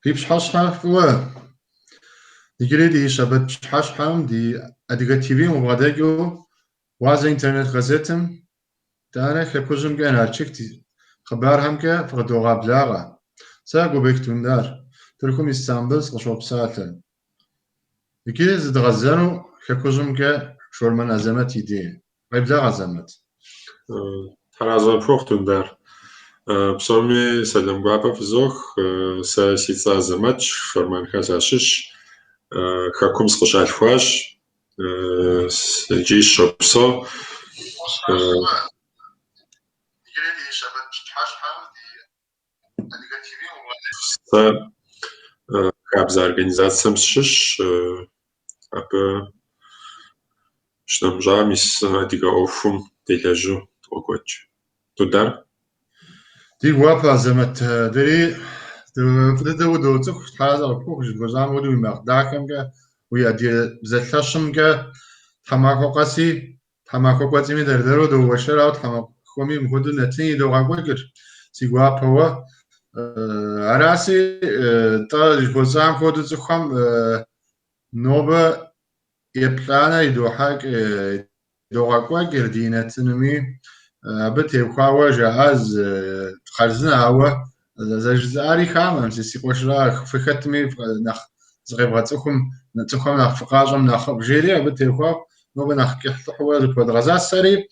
في بشحشحة ديجري دي شبت بشحشحة دي أديك تيفي مبغداجو وازا إنترنت غازتم تانا خكوجم كان هالشكتي خبار هم كا فقدو غابلاغا ساقو بيكتون دار تركم إستانبول سقشوب ساتل ديجري زد غزانو خكوجم كا شورمان أزمات يدي غيبلاغ أزمات ترازان فوقتون دار بسومي سلام بابا فزوخ ساسيتا زماتش شورمان خازاشش خاكم سقش الفواش الجيش شوبسو كابز организациям شش أب شنمجا ميس أديك أوفم تيلاجو توقعش تدار دي وابا زمت دري فدو دو تخ حاجة فوق جوزام ودو مقداكم كا ويا دي زلشم كا تماكو قاسي تماكو قاسي مي دردرو دو وشرا تماكو مي مخدو نتني دو غاكوكر سيغوا بوا أراسي تا جوزام خدو تخم نوبة يبلانا يدو حاك دو غاكوكر دينتنمي بتي خواوا جهاز خرزنا هوا زاري خامم سي قشرا فختمي نخ زغيب غتخم نتخم نخ فقاجم نخ بجيري بتي خوا نو بنخ كحوا البودغازا سري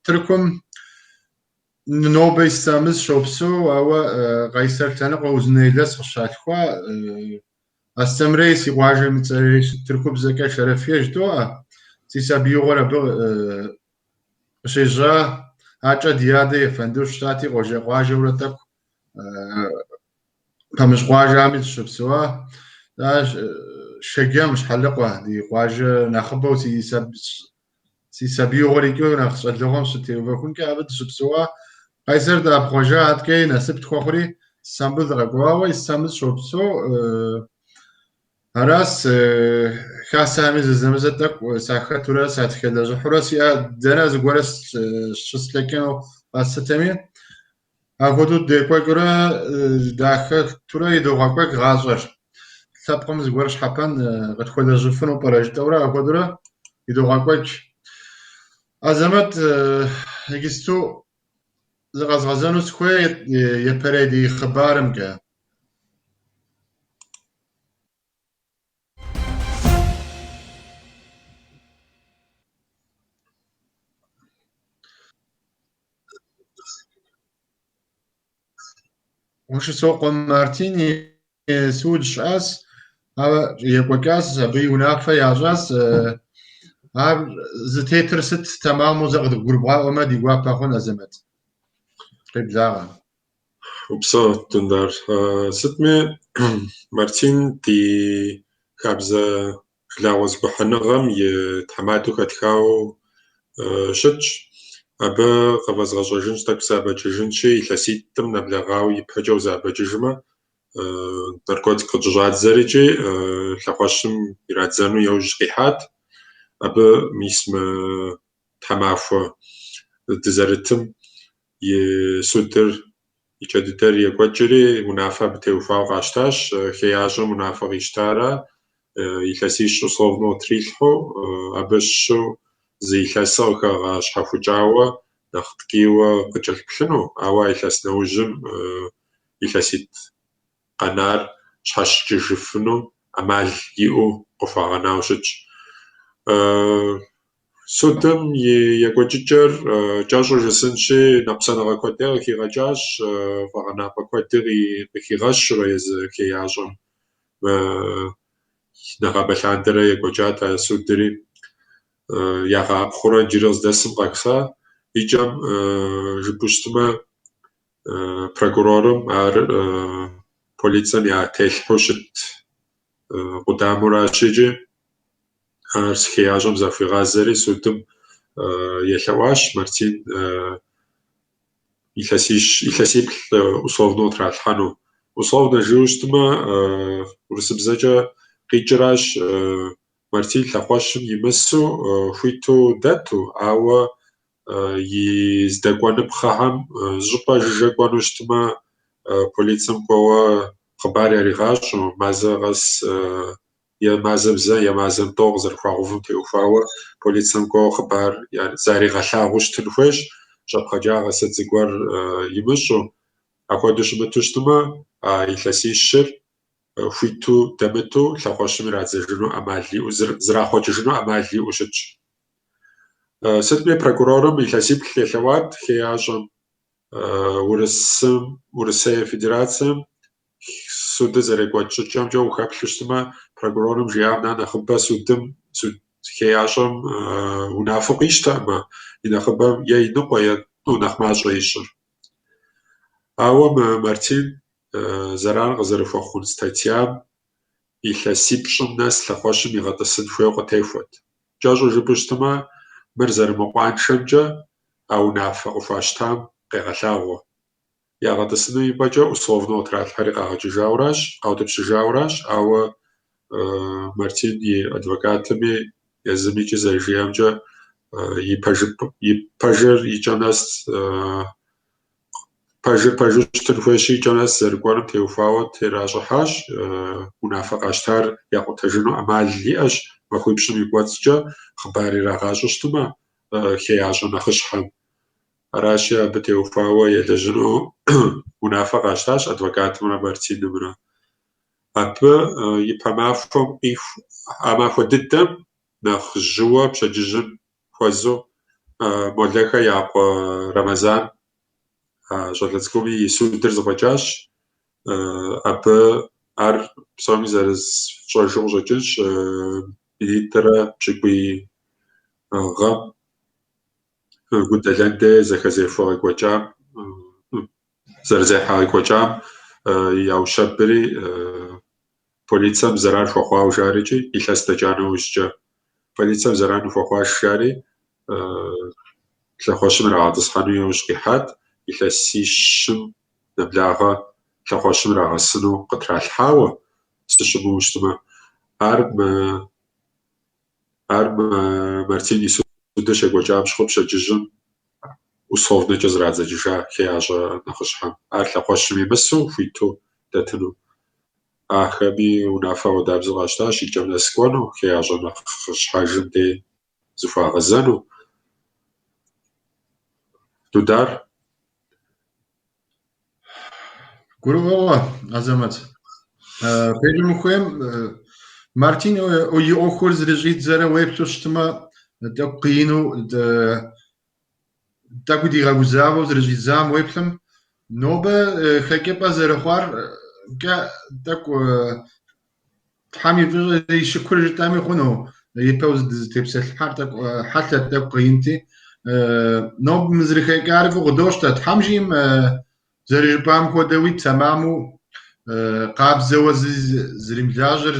تركم نو بيستامز شوبسو او غيسر تنق وزنيلس خشاتخوا استمري سي واجه متري تركب زكا شرفيه جدوا سي سابيو غرا شجع هاچا ديادة فندوش تاتي قواجه ورتك همش قواجه عميد شبسوا داش شجع مش حلقة دي قواجه نخبو سي سبيو غريكو نخش اللغم شتي وبكون كابد شبسوا قيصر دا بقواجه هاتكي نسبت خوخري سامبل دغقوا يسامل شبسو هراس خاصة زمزتك وساخت ولا ساتخيل جحرس يا دنا زغورس شسلكنو قاستمي اخدو ديكو غرا داخل ترى يدوغاكو غازر تابقم زغورش حبان غتخول جفنو باراج دورا اخدو يدوغاكو ازمت يجستو زغازغازانو سكوي يبريدي خبارمكا Къуэшысокъуэ Мартин суд щыӏэс, ауэ екӏуэкӏащ, абы и унафэ ящӏащ. Ар зытетыр сыт тэмэму зэ къыдгурыбгъуауэмэ ди гуапэ хъун Азэмэт. Къеблагъэ. Упсо Тундар. Сытми Мартин ди хабзэ жылагъуэ зэхуэхьыныгъэм и тхьэмадэу хэтхауэ щытщ. Абы къыфӏэзгъэщӏэжынщ, тӏэкӏу забэчыжынщи, илъэситӏым нэблагъауи ипэкӏэу забэчыжмэ, наркотик къыщӏыщӏадзэричи, лъэхъуэщым ирадзэну яужь къихьат. Абы мис мы тхьэмахуэ дызэрытым и судыр и джэдыдэр екӏуэкӏри унафэ абы теухуауэ къащтащ. Хеящӏэм унафэ къищтарэ илъэсищ условно трилъхьу, абы щыщу зы илъэсыр къыхэгъэщхьэхукӏауэ нэхъ ткӏийуэ къыкӏэлъыплъыну, ауэ илъэс нэужьым илъэситӏ къэнар щхьэщыкӏыжыфыну ӏэмал иӏэу къыхуагъэнауэ щытщ. Судым и екӏуэкӏыкӏэр кӏэщӏу жысӏэнщи, нэпсэныгъэ куэдӏе къыхигъэкӏащ, фӏэгъэнапӏэ куэди къыхигъэщурэ езы хеящӏэм. Нэгъабэ лъандэрэ екӏуэкӏат а судыри. Ягъапхъуурэ иджыри къыздэсым къэса, икӏэм жыпӏэу щытмэ, прокурорым ар полицэм ятелъхьэу щыт къудамэуращ икӏи. Ар хеящӏэм захуигъазэри судым елъэӏуащ Мартин илъэсиплӏ условно тралъхьэну. Условно жиӏэу щытмэ, урысыбзэкӏэ къикӏыращ Мартин лъэхъуэщым имысу хуиту дэту, ауэ и здэкӏуэныпхъэхэм щӏыпӏэ жыжьэ кӏуэну щытмэ, полицэм кӏуэуэ хъыбар яригъащӏэу мазэ къэс е мазэ бзэ е мазэм тӏо къызэрыхуагъэувым теухуауэ полицэм кӏуэуэ хъыбар заригъэлъагъуу щытын хуейщ, щӏэпхъэкӏа къэсыт зыгуэр имыщӏу. Апхуэдэу щымыту щытмэ, илъэсищыр хуиту дэмыту лъэхъуэщым ирадзэжыну ӏэмал иӏэу зрахъуэкӏыжыну ӏэмал иӏэу щытщ. Сытми прокурорым илъэсиплъ елъэӏуат хеящӏэм Урысей Федерацием судыр зэрекӏуэкӏ щӏыкӏэмкӏэ ухэплъу щытмэ, прокурорым жиӏам нэ нэхъыбэ суд хеящӏэм унафэу къищтэӏымэ, и нэхъыбэм е и ныкъуэ е нэхъ мащӏэ ищӏыр. Ауэ Мартин зэран къызэрыхуэхъун статьям илъэсипщӏым нэс лъэхъуэщым игъэтӏысын хуейуэ къытехуэт. КӀэщӏу жыпӏэу щытмэ, мыр зэрымыкъуаншэмкӏэ а унафэ къыхуащтам къегъэлъагъуэ. Ягъэтӏысыну ипӏэкӏэ условно тралъхьэри къаутӏыпщыжауращ, ауэ Мартин и адвокатыми езымичӏи зэрыжиӏэмкӏэ и пэжыр икӏэ нэс пэжыр щытын хуейщи икӏэ нэс зэрыкӏуэрым теухуауэ теращӏыхьащ. Унафэ къащтар якъутэжыну ӏэмал иӏэщ. Махуипщӏым и кӏуэцӏкӏэ хъыбар ирагъащӏэу щытмэ хеящӏэ нэхъыщхьэм. Аращи, абы теухуауэ елэжьыну унафэ къащтащ адвокатымрэ Мартинымрэ. Абы и пэ махуэм а махуэ дыдэм нэхъ жьыуэ пщэдджыжьым хуэзу Молэхэ якъуэ Рэмэзан щӏалэ цӏыкӏуми и судыр зэфӏэкӏащ. Абы ар псоми зэрызщӏэжу къыщӏэкӏынщ. Минитӏрэ пщыкӏуй гъэм Гудэлэнде зэхэзехуэ къекӏуэкӏам, зэрызехьэ къекӏуэкӏам яущэбыри полицэм зэран хуэхъуауэ жарэкӏи, илъэс дэкӏа нэужькӏэ полицэм зэран хуэхъуаш жари лъэхъуэщым ирагъэтӏысхьэну иужь къихьат. Илъэсищым нэблагъэ лъэхъуэщым ирагъэсыну къытралъхьауэ, сыщымыуэ щытмэ, ар Мартин и судыр щекӏуэкӏам щхъу пщэдджыжьым условнэкӏэ зрадзэкӏыжа хеящӏэ нэхъыщхьэм. Ар лъэхъуэщым имысу хуиту дэтыну. Ахэми унафэ хуэдабзэу къащтащ икӏэм нэс кӏуэну, хеящӏэ нэхъыщхьэжым дей зыхуагъэзэну. Дудар? Гурыӏуэгъуэ, Азэмэт. Пежым ухуейм Мартин и ӏуэхур зэрыщӏидзэрэ уеплъу щытмэ, тӏэкӏу къину, тӏэкӏуи дигъэгузавэу зэрыщӏидзам уеплъым, нобэ хэкӏыпӏэ зэрыхъуар тӏэкӏу Тхьэм и фӏыщӏэ и щыкур жытӏэми хъуну, ипэу зытепсэлъыхьар тӏэкӏу хьэлъэт, тӏэкӏу къинти. Нобэ мызэрыхэкӏар фӏыуэ къыдощтэ. Тхьэм жиӏэм зэрыжыпӏам хуэдэуи тэмэму къабзэуэ зримылажьэр,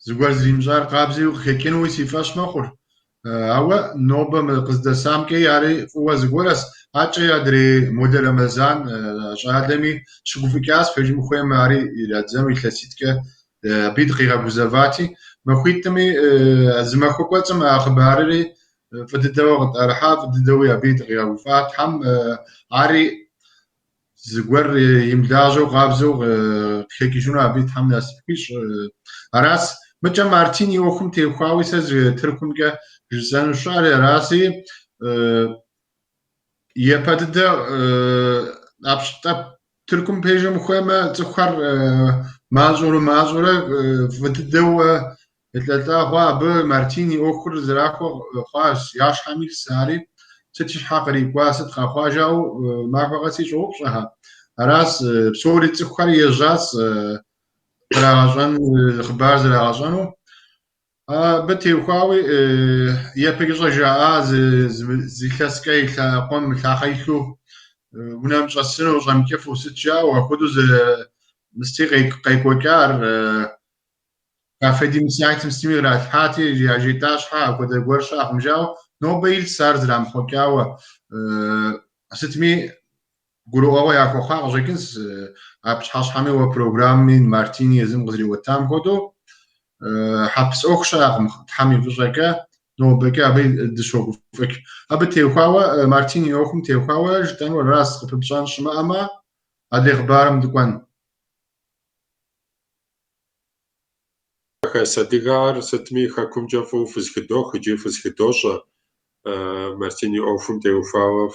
зыгуэр зримыщӏар къабзэу къыхэкӏынууи си фӏэщ мэхъур. Ауэ нобэ къыздэсамкӏи ари фӏыуэ зыгуэрщ. Атчӏэ адрей Молэ Рэмэзан щӏалэми щыгуфӏыкӏащ, пежым ухуейм ари ирадзэну илъэситкӏэ абы къигъэгузэвати, махуитӏми зы махуэ кӏуэцӏым а хъыбарри фӏы дыдэуэ къытӏэрыхьа, фӏы дыдэуи абы къигъэгуфӏа. Тхьэм ари зыгуэр имылажьэу къабзэу къыхэкӏыжыну абы Тхьэм насып хуищӏ. Аращ мыкӏэ Мартин и ӏуэхум техуауи сэ Тыркумкӏэ жысӏэну щыӏэр арази, епэ дыдэ Тыркум пежым ухуеймэ, цӏыхухэр мащӏэурэ фӏы дыдэу елӏэлӏа хъуа, абы Мартин и ӏуэхур зэрахуэ хъуащ. Я щхьэм илъщ ари, сыт и щхьэ кърикӏуа, сыт къэхъуа жаӏэу махуэ къэси щӏоупщӏэ. Аращ псори цӏыхухэр ежьащ кърагъэщӏэн, хъыбар зэрагъэщӏэну. Абы теухуауи епэкӏэ жаӏа зылъэскӏэ и лъакъуэм лъахъэ илъу унэм щӏэсыну, щӏэмыкӏыфу сыт жаӏэу апхуэдэу мысти къекӏуэкӏар кафе ди сайтым стими къралъхьати, яжетӏа щхьэ апхуэдэ гуэр щыӏэкъым жаӏэу, нобэ илъщ ар зрамыхъуэкӏауэ. Сытми гурыӏуэгъуэ яхуэхъуа къыщӏэкӏынщ, а пщыхьэщхьэми уэ программи Мартин езым къызэриуэтам хуэдэу, хьэпс ӏуэху щыӏэкъым Тхьэм и фӏыщӏэкӏэ, нобэкӏэ абы дыщогуфӏыкӏ. Абы техуауэ, Мартин и ӏуэхум техуауэ жытӏэну аращ, къыпыпщӏэн щымыӏэмэ, адрей хъыбарым дыкӏуэн. хахас адыгар сэтми хакумджа фу фызхыдох иджи фызхыдошэ Мартини офум теуфауэ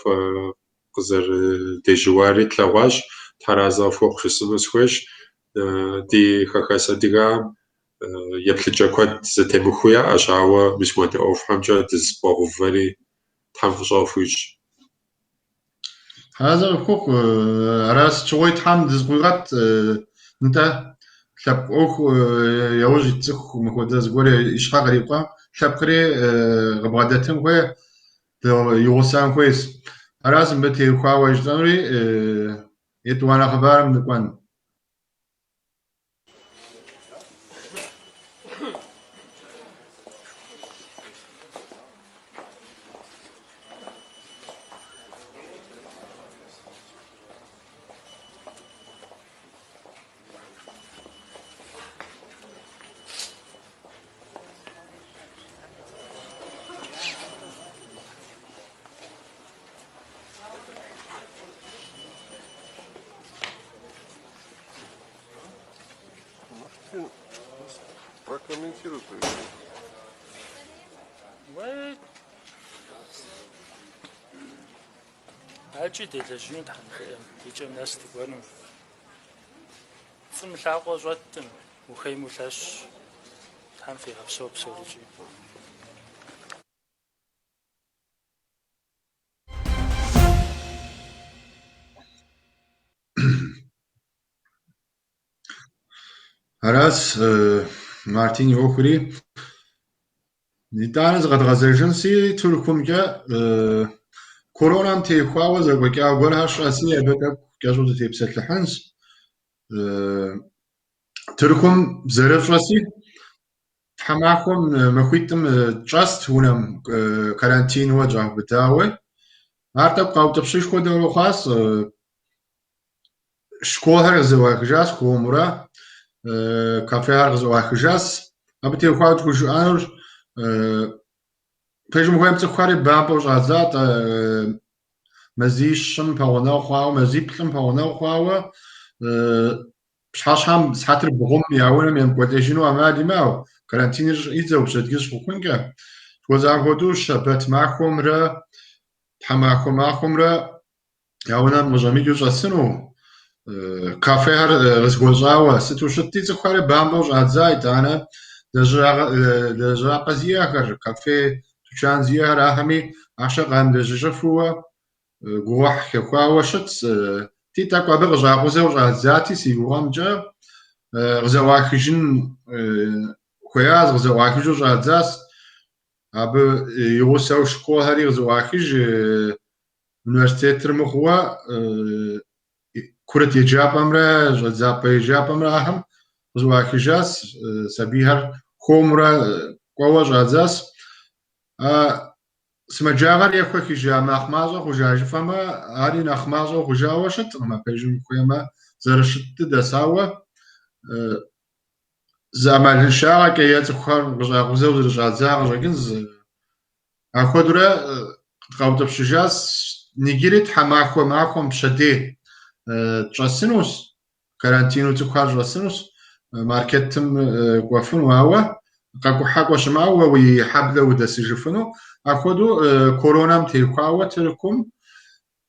къызэр дежуари тлъэгъуащ тхьэразэ фохъущысыну схуейщ ди хахас адыгам еплъыкӏэ куэд зэтемыхуу яӏэщ, ауэ мис мыдэ ӏуэхухьэмкӏэ дызыпӏуэгъэувэри Тхьэм фыщӏэхуищӏ. هذا الحقوق راس شوي تحم دزغوغات نتا لاب اوخ يوجي تسخ مخودا زغوري اشخا غريبا لابقري غبادتن خوي يوسان كويس راس مبتي خواوي جدري يتوانا خبار من كوان Прокомментируй. Ачи тележунал ГъуаЗЭ икӏэм нэс тыкӏуэну фӏым лъакъуэ щӏэттым, ухуейм улъэщ, Тхьэм фигъэпсэу псори. راس مارتين يوخري نتانز غدغزرجن سي تركم جا كورونا متي خواوة زغوكا غورهاش اسي ابدا كاجو دتي بسلحنس تركم زرف راسي حماكم مخيتم جاست هونم كارانتين وجه بتاوي عارتب قاوت بشيش خودو خاص شكوهر زواك جاس كومرا كافيهار زواك جاس ابتي خواوت خجو انر فيجم خويم تخاري بامبو جازات مزيشم باوناو خواو مزيبلم باوناو خواو بشحاشام سحاتر بغم ياونم يم كوتيجينو امادي ماو كارانتين يزو بشدجش خوكنكا وزا غودوش بات معكم را حماكم معكم را ياونم مجاميجو جاسنو كافيهار غزغوزاوا ستو شتي تخاري بامبو جازايت انا دجا قزياخر كافيه تشان زيار اهمي عشق هم دجفوا جوح كواوا شت تيتا قبل غزاوزو غزاتي سيغوام جا غزواخجن خوياز غزواخجو غزاس اب يوسو شكو هاري غزواخج universitet مخوا كرة يجاب امرا غزاب يجاب امرا هم غزواخجاس سبيهر خومرا قوا غزاس سمجاغر يخوي كيجا مخمازو خوجاج فما اري نخمازو خوجاوشت ما بيجم خويما زرشت دساوا زعما الشارع كيات خار غزاوزو زرجازاغ رجنز اخدرا قاوت بشجاس نيجيريت حماخو معكم بشدي تشاسينوس كارانتينو تخار جاسينوس ماركتم قفن واوا قاكو حقو شماوا ويحبلو ودسيجفنو اخدو كورونا متيخاوا تركم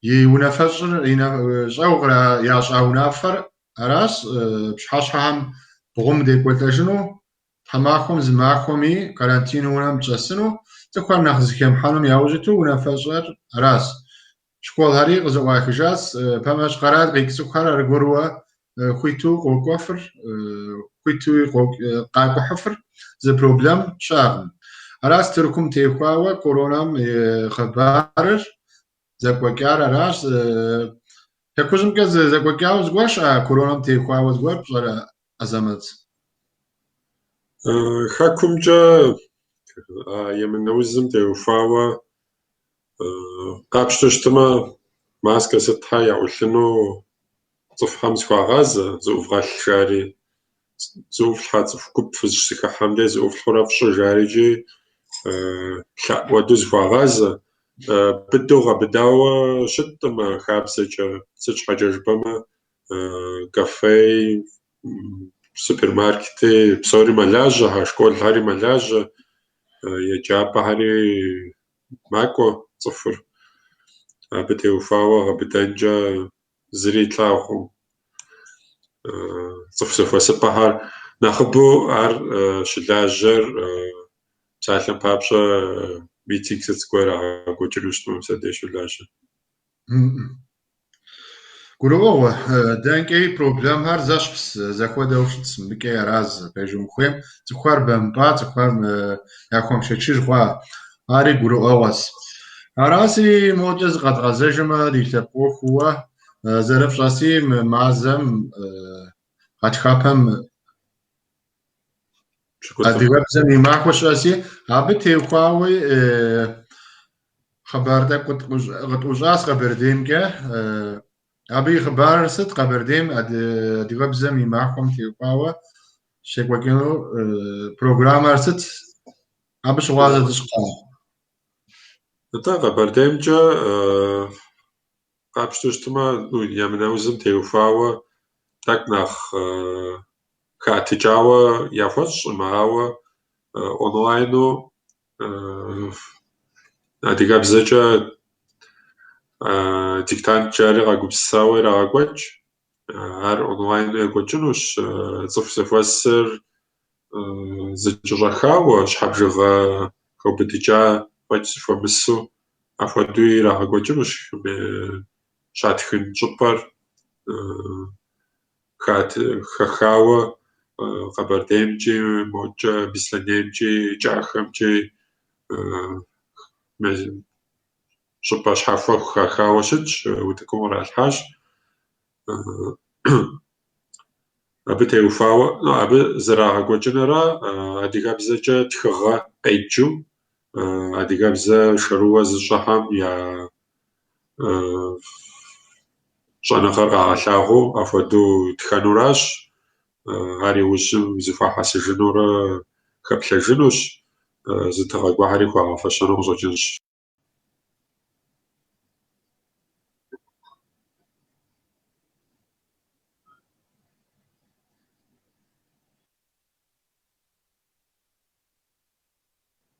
يونفجر ينجاوغرا ياشاو نافر راس بشحاشهم بغم دي كوتاجنو حماكم زماكمي كارانتينو ونام جاسنو تكون نخزكم حنم ياوجتو ونفجر راس شكول هاري غزواخ جاس باماش قرار غيكسو قرار غوروا خويتو قوكوفر خويتو قاكو حفر ذا بروبلم شاغن راس تركم تيخاوا كورونا خبار زكوكار راس يكوزم كز زكوكاو زغواش كورونا تيخاوا زغور بصرا ازمت حكمجا يمنوزم تيوفاوا قابشتما ماسكا ستها يعولنو صفحة مسخواغاز زوفغال شاري زوفلحا صفكوب فزشسكا حمدي زوفلحورا فشو جاريجي ودو زخواغاز بدو غبداوا شتما خابسجا سج حاجة جبما كافي супермаркети псори малажа, школ хари малажа, еджапа хари мако цифр. Абытеуфауэ абыдэнкӏэ зыри тлъагъу цӏыху зэхуэсыпӏэхэр нэхъыбэу ар щылажьэр псалъэм папщӏэ митинг зыгуэр агъэкӏуэкӏыну щытмэ мисэдей щолажьэ. Гурыӏуэгъуэ, дэнкӏи проблемхэр зэщхьщ, зэхуэдэу щытщ, мыбыкӏэ яраз пежым ухуейм, цӏыхухэр бэмпӏа, цӏыхухэр яхуэмышэчыж хъуа, ари гурыӏуэгъуэщ. Араси мокӏэ зыкъэдгъэзэжмэ, ди лъэпкъ ӏуэхууэ, зэрыфщӏэси мы мазэм гъатхэпэм адыгэбзэм и махуэ щыӏэси, абы теухуауи хъыбар тӏэкӏу къытӏущӏащ Къэбэрдеймкӏэ. Абы и хъыбар сыт? Къэбэрдейм адыгэбзэм и махуэм теухуауэ щекӏуэкӏыну программэр сыт? Абы щыгъуазэ дыщыхъуа. НтӀэ, Къэбэрдеймкӏэ къапщтэу щытмэ, емынэ узым теухуауэ тӏэкӏу нэхъ хатыкӏауэ яхуэщӏ, щӏымыӏауэ онлайну адыгэбзэкӏэ диктант джари къэгупсысауэ ирагъэкӏуэкӏ. Ар онлайну екӏуэкӏынущ. Цӏыху зэхуэсыр зыкӏэщӏэхауэ, щхьэбжыгъэ хэубыдыкӏа фӏэкӏ зыхуэмысу апхуэдэу ирагъэкӏуэкӏынущ. Щатхын щӏыпӏэр хэхауэ Къэбэрдеймкӏи, мокӏэ Беслъэнеймкӏи, кӏахэмкӏи щӏыпӏэ щхьэхуэху хэхауэ щытщ, утыкум къралъхьащ. Абы теухуауэ, абы зэрагъэкӏуэкӏынрэ адыгэбзэкӏэ тхыгъэ къеджэу, адыгэбзэ шэрыуэ зыщӏыхьэм я щӏэныгъэр къагъэлъагъуу апхуэдэу тхэнуращ. Ар иужьым зыхуахьэсыжынурэ хэплъэжынущ, зытэгъэкӏуэхьэри хуагъэфэщэну къыщӏэкӏынщ.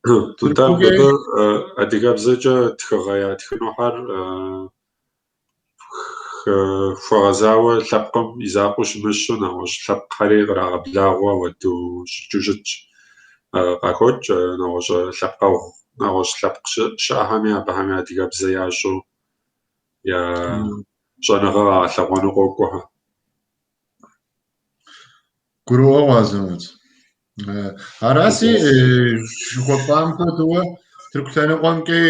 Абы адыгэбзэкӏэ тхыгъэ ятхынухьэр хуэгъэзауэ лъэпкъым и закъуэу щымыщу, нэгъуэщӏ лъэпкъхэри кърагъэблагъуэу ауэдэу щӏыкӏыу щытщ. Къахокӏ нэгъуэщӏ лъэпкъ щыӏэхэми абыхэми адыгэбзэ ящӏэу я щӏэныгъэ къагъэлъэгъуэну къокӏуэхэ. Гурыӏуэгъуэ зымыт. Араси жыхуэпӏам хуэдэуэ Тырку лъэныкъуэмкӏи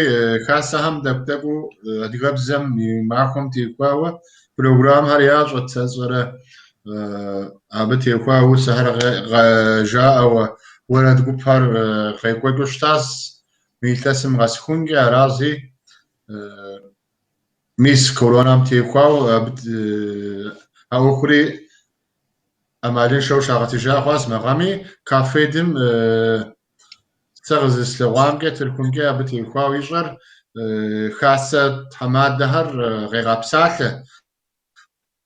хасэхэм тӏэкӏу адыгэбзэм и махуэм теухуауэ программэхэр ящӏэт, сэ сщӏэрэ. Абы теухуауэ сыхьэр жаӏэуэ уэрэд гупхэр къекӏуэкӏыу щытащ мы илъэсым къэсхункӏэ. Арази мис коронам теухуауэ абы а ӏуэхури ӏэмалыншэу щагъэтыжа хъуащ макъэми, кафедэм сэ къызыслъэгъуамкӏэ Тыркумкӏэ абы теухуауэ ищӏэр хасэ тхьэмадэхэр къегъэпсалъэ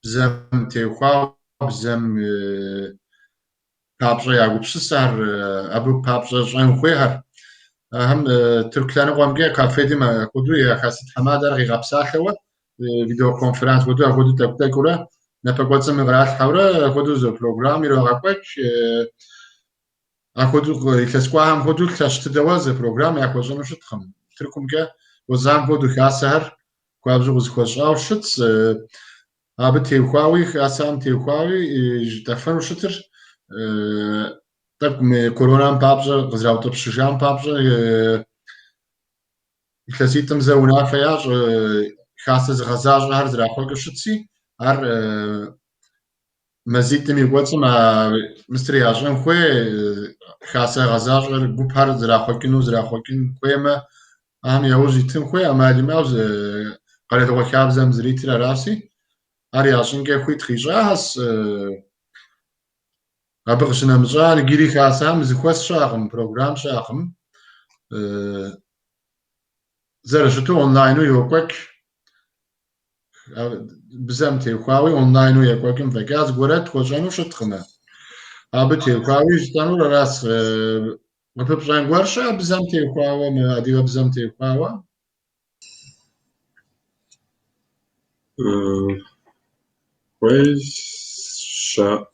бзэм теухуауэ, бзэм папщӏэ ягупсысэхэр, абы папщӏэ щӏэн хуейхэр. Тырку лъэныкъуэмкӏэ кафедэм апхуэдэу я хасэ тхьэмадэр къигъэпсалъэуэ видеоконференц хуэдэу апхуэдэу тӏэкӏу-тӏэкӏуурэ напэ кӏуэцӏым къралъхьэурэ апхуэдэу зы программ ирагъэкӏуэкӏ. Апхуэдэу илъэс кӏуэхэм хуэдэу лъэщтыдэуэ зы программ яхуэщӏыну щыткъым. Тыркумкӏэ уэзгъэм хуэдэу хасэхэр хуабжьу къызыхуэщӏауэ щытщ. Абы теухуауи, хасэхэм теухуауи жыдэфэну щытыр тӏэкӏу коронам папщӏэ, къызэраутӏыпщыжам папщӏэ илъэситӏым зэ унафэ ящӏ, хасэ зыгъэзащӏэхэр зрахуэкӏыу щытси, ар мазитӏым и кӏуэцӏым мыстер ящӏэн хуей, хасэ гъэзащӏэр гупхэр зрахуэкӏын хуеймэ, ахэм яужь итын хуей, ӏэмал имыӏэу къэралыгъуэ хабзэм зритыр араси, ар ящӏынкӏэ хуит къищӏащ. Абы къыщынэмыщӏа иджыри хасэхэм зыхуэс щыӏэкъым, программ щыӏэкъым. Зэрыщыту онлайну йокӏуэкӏ. Бзэм теухуауи онлайну екӏуэкӏым фӏэкӏа зыгуэрэ тхуэщӏэну щыткъымэ. أبتي وكاوي جتانو راس غببجان ورشة بزمتي وكاوا ما أدي بزمتي وكاوا كويس شا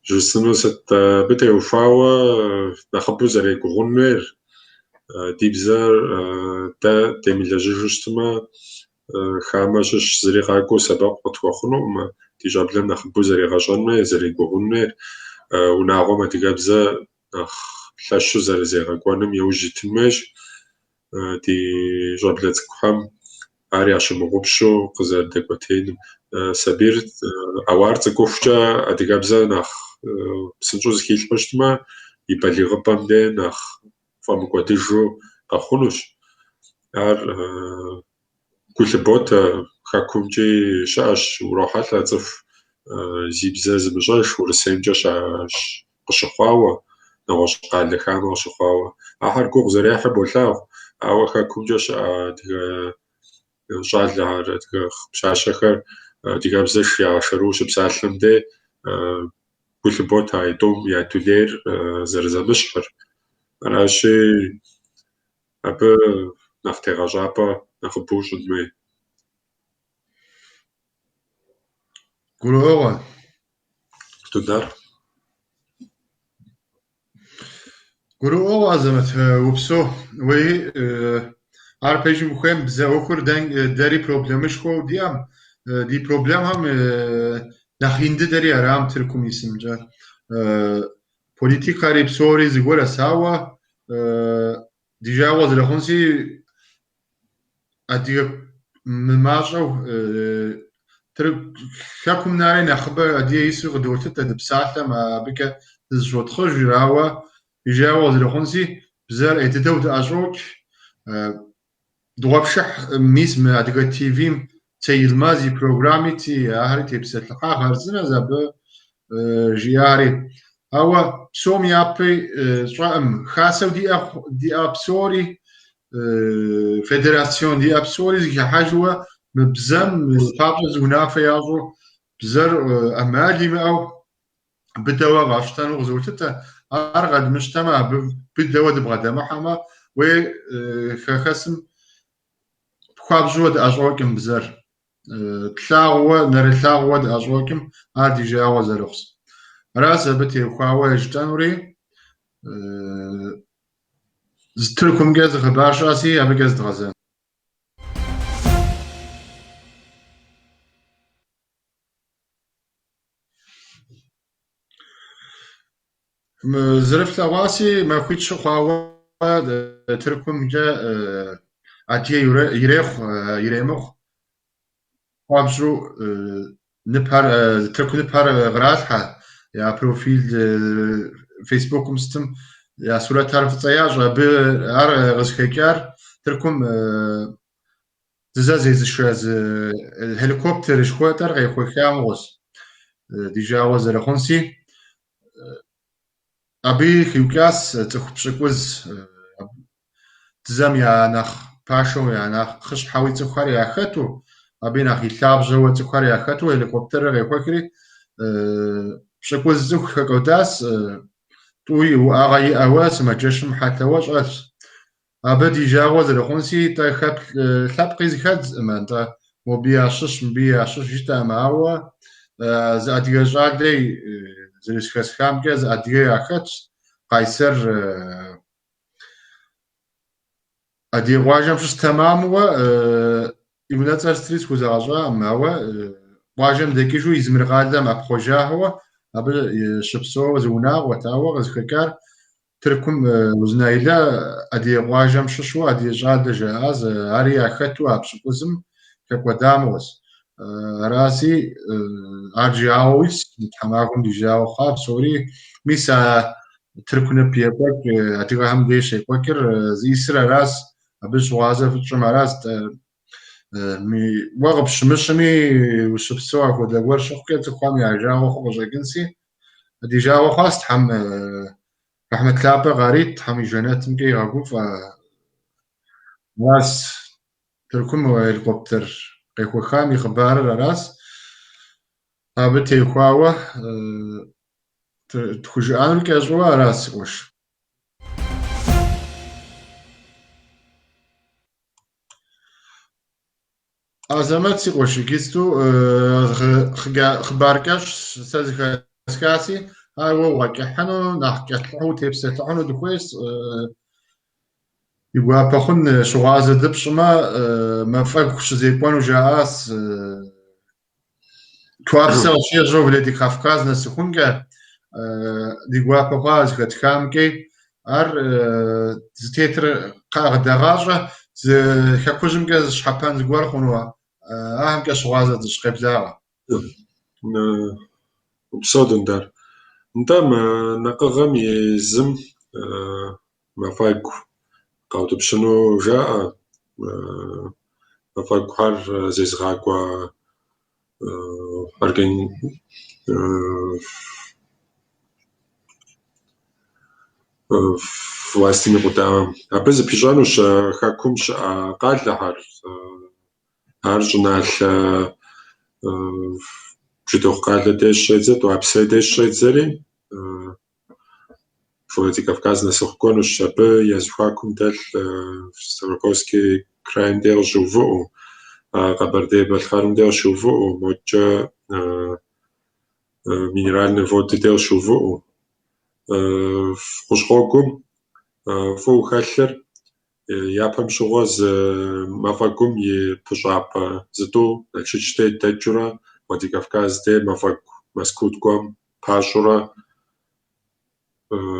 جسنا ست بتي وفاوا نخبو زري كغنير ديبزار تا تميل جوجتما خامشش زري غاكو سبق وتوخنو ما تجاب لنا نخبو زري غاشنا زري كغنير ونعغو ما تجابزا لاش زري زي غاكوانم يوجي تماش دي جاب لتك حم عاري عشان مغبشو قزر دكوتين سبيرت أوارت كوفجا أديجابزا نخ سنجوز كيل بشتما يبالي غبام دي نخ فمقوديجو قخونوش عار كل بوت خاكومجي شاش وروحات لاتف زيبزا زمجاش ورسيمجا شاش قشخواوا نغش قال لخان غشخواوا أحد كوغ زري أحب ولاغ أو خاكومجا شا شال لها شاشخر ديجابزش يا شروش بسالم دي كل بوت هاي دوم يا تولير زرزمشخر أنا شي أبى نفترض جابا نخبوش دمي قولوا تدار قولوا زمت وبسو وي عارفيش مخيم بزاوكر داري بروبلمش خو ديام دي بروبلم هم نخيند داري أرام تركم اسم جا بوليتيكاري بسوري زغورا ساوا ديجاوز لخونسي أدي مماجو ترك حكم ناري نخبر أدي يسوق دولتة تدبساتة ما بك تزوت خرج راوا يجاوز لخونسي بزار اتدود أجوك دوابشح ميس من أدي تي في تي المازي بروغرامي تي أهري تبسات لقا غرزنا زب جياري أو سوم يابي شرام خاصة دي أبسوري فيدراسيون دي أبسوري زي حاجة مبزم قابز ونافع يازو بزر أمالي ماو بدوا غاشتان وغزوتتا أرغد مجتمع بدوا دبغدا محما و خاسم بخابجوا د أجواكم بزر تلاغوا نرتلاغوا د أجواكم عادي جاوا زرخص راس بتي خواوا جتانوري زتركم جاز خباش راسي أبي جاز دغزان زرفت لواسي ما كنتش خواوا تركم جا عادي يريمخ خابجو نبهر تركو نبهر غراتها يا بروفيل فيسبوك مستم يا صورة تعرف تطياج بأر غزكيكار تركم زازي شاز الهليكوبتر شخوتر غيخوي خاموس ديجا وزر خونسي أبي خيوكاس تخبشكوز تزام يا نخ باشو يا نخ خش حاوي تخاري يا خاتو أبي نخ يلعب جوا تخاري يا خاتو هليكوبتر غيخوي بشكوز زوخ كوداس توي وأغاي أواس ما جشم حتى واش أس أبدي جاوز الخونسي تا خاب قيز خد ما أنت مبيعشش جتا معوا زادي جادي زريش خس خام كز أدي أخت قيصر أدي واجم شش تمام و يبنى تستريس كوزاجا معوا واجم دكيشو يزمر قادم أبخوجا هو أبل شبسو زونا وتاوا غزكار تركم وزنايلا أدي واجم ششوا أدي جاد جاز أري أخذتو أبشكوزم كقداموس راسي أرجعويس تماكم ديجاو خاب سوري ميسا تركنا بيبك أتيهم ديش يفكر زي سر راس أبش وازف في راس مي وقب شمشمي وشبسوا أخذ لقور شقة تقام يرجعوا خبز جنسي ديجاو خاص تحم رحمة لابا غاريت حمي جنات مكي غاقوف ناس تركم هليكوبتر قيخو خامي خبار راس هابتي خواوا تخجعان كأجوا راس وش أزمات وش كيستو خباركش سازخ سكاسي هو وكحنو نحكي حو تبسط عنو دكويس يبقى بخون شغاز دبش ما فاكش زي بوانو جاس توابسل شيء جو بلادي كافكاز نسخونجا ديغوا بخاز كتكامكي ار زتيتر قاغ دغاجة خاكوجم كاز شحابان زغوار خونوا اهم كشغاز دشقيب زاغا بصودن دار نتام نقغم يزم مفاجو قاوت بشنو جاء مفاجو حر زيزغاكوا أرجين властями قدام أبز بيجانوش خاكمش قال لحر هرجنال جدو قال لديش شيء وابسي ديش شيء زري فوتي كافكاز نسخكونوش أبى يزخاكم دل ستروكوسكي كرايم دير جوفو قبردي بالخارم دير شوفو موجة минеральные воды дел шуву خشخوكم فو خلر يابهم شغوز مفاكم يبشعب زتو نشتي تجرا ودي كافكاز دي مفاك مسكوتكم باشورا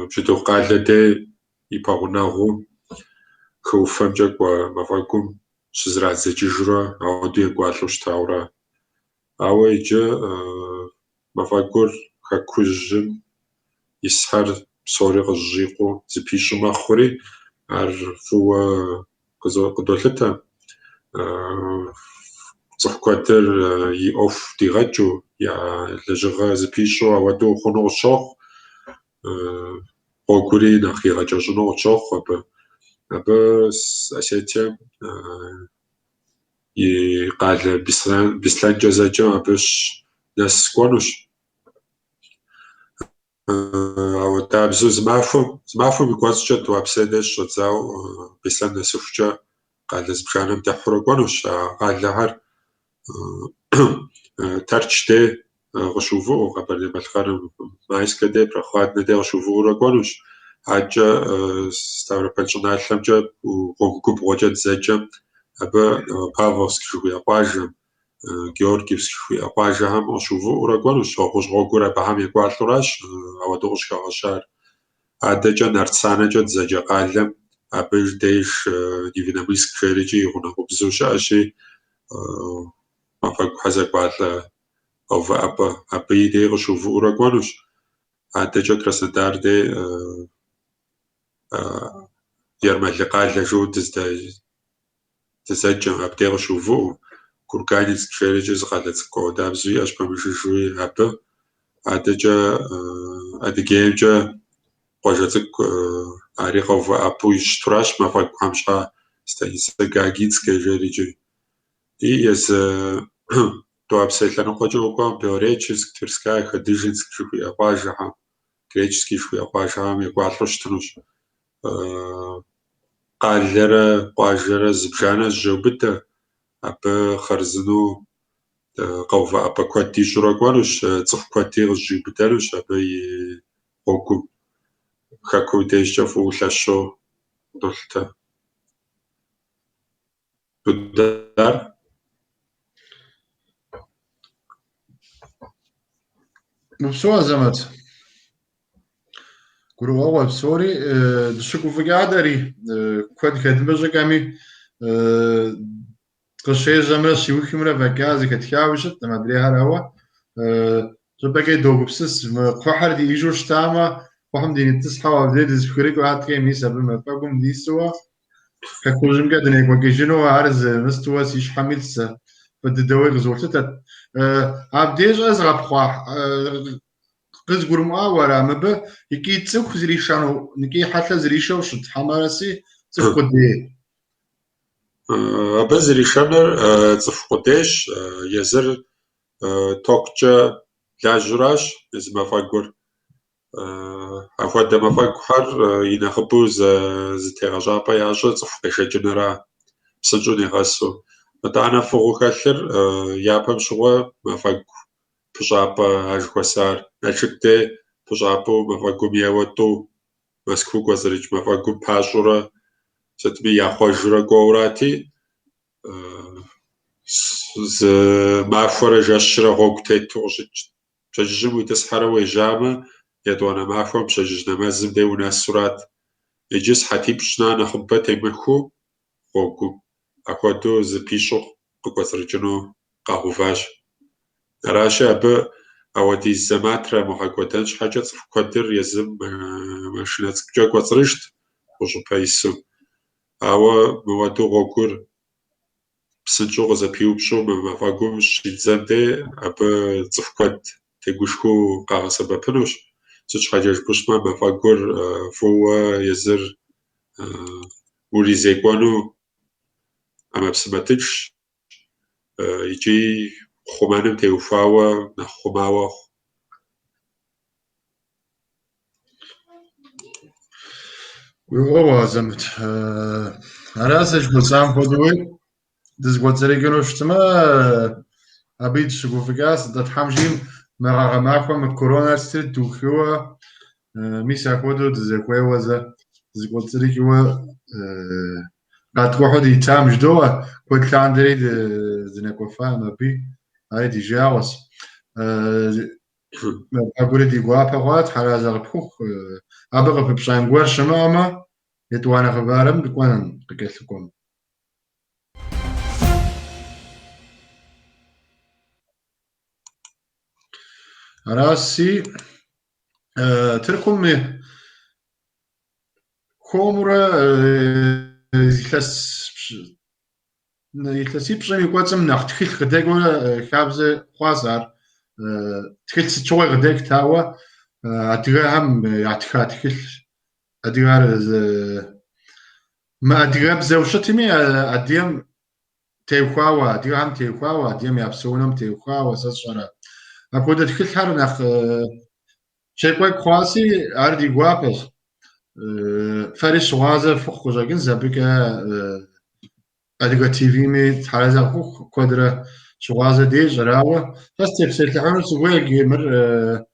بشتو قال دي يبغوناغو خوفم جاك ومفاكم شزرع زجيجرا أو دي قالوش تاورا أو يجا مفاكور خاكوجم يسحر بصوري غجيقو زبيشو مخوري عرفو قدولتا صحكواتر يأوف ديغاتجو يا لجغا زبيشو أودو خونو شوخ قوكوري ناخي غاجو جنو شوخ أبا أسيتيا يقال بسلان جزاجو أبش ناس كونوش أو تابزو زمافو بيكواز جد وابسيدش شتزاو بسلان نسوفجا قال زبشانم تحرو كونوش قال لهر ترچ دي غشوفو قبل بالخارم مايس كده برخوات ندي غشوفو را كونوش حاجة ستاورا بنشنا حلمجا وقوم بوجد زجا أبا بافوسكي شو يقاجم Георгиевский апажам ошуву урагонуш охуш гогура бахам иквалураш авадош кавашар адэжа нарцанэжа зэжакалам абэж дэш дивинамиск феричи игунагубзуша аши мафак хазаквала ов апа апиде ошуву урагонуш адэжа краснодар де ярмаликалла жудздай тзэджам абде ошуву Курганец кшережес гадацко дабзуи аш памишжуи апа адэжа адыгеевжа qojetsik arixov apuish turash mafak hamsha stanisa gagitske жериджи и из то абсолютно qojoko теоретически тверская ходыжинск шуи апажа греческий шуи апажа меквалуштнуш qalлера qajlera zbjana zjobita أبا خرزنو قوفا أبا كواتي شراكوانوش تصف كواتي غجي بتالوش أبا يقوكو خاكو ديشا فوشاشو دولتا بدار بسوا زمت كرو أول بسوري دشكو في قادري كواد كدمجة كامي قشير جمرة شيوخي مرة بكازي كتكاوشت ما أدري هالهوا جبكي دوبسس قحر دي يجوش تاما وهم دي نتصحى وبدي تذكرك وهات كي ميسا بما فاكم دي سوا ككوجم قادنيك وكيجنو عرز مستوى سيش حميلسا بدي دوي غزورتت عبديج أزغب خواح قز قرموا ورا مبا يكي تسوك زريشانو نكي حتى زريشا وشت حمارسي تسوك دي أبز ريشانر تفقدش يزر توكجا لاجراش إز ما فاقور أخوة مفاجحر ينخبو زتيراجابا يعجز فشجنرا سجوني غاسو متانا فوق كثر يابم شو مفاجح بجابا أجوسار نشكته بجابو مفاجح مياوتو مسكو قزرج مفاجح باشورا ستبي يخوجرا قوراتي ز معفورة جشرة غوكتي توجد بشجم ويتسحر ويجامة يدوانا معفور بشججنا مازم دي وناس سرات يجيس حتيب شنا نخبت يمكو غوكو أخواتو زبيشو قوزرجنو قاهوفاش راشا أبا أودي الزماترا محاكوتانش حاجة تفكدر يزم ماشينات كجا قوزرجت وجو بايسو أوا موادو غوكور بسنجو غزابيو بشو مفاقوم شيدزاندي أبا تفكد تيقوشكو قاغسا بابنوش سوش حاجة بوشما مفاقور فوا يزر وري زيقوانو أما بسماتش يجي خمانم تيوفاوا نخماوا وغوازمت أراسش بسام خدوي دزغوتزريجنو شتما أبيد شغوفيكاس دتحمجيم مغاغماكم كوروناسيروس دوخيوا ميسا خدو دزكويوازا دزغوتزريجوا قد واحد يتام جدوا كنت لاندري زنكوفا نبي هاي دي جاوس أقول دي غوابات حراز البخوخ أبغى ببشان غور شماما يتوانا خبارم بكون قكسكم راسي تركم خمرة يتلسي بشان يقواتم نختخيل خداقو خابزة خوازار تخيل ستشوي غداك تاوا أدغا هم يعتخا تخيل أدغا ما أدغا بزوشتمي أديم تيوخاوا أدغا هم تيوخاوا أديم يابسونم تيوخاوا ساسشارا أكود تخيل حار نخ شيكوي خواسي أردي غوابس فريش غازة فوق خوجاقين زبكا أدغا تيفي مي تحرزا فوق كودرا شغازة دي جراوة فاستيب سيتلعون سوى جيمر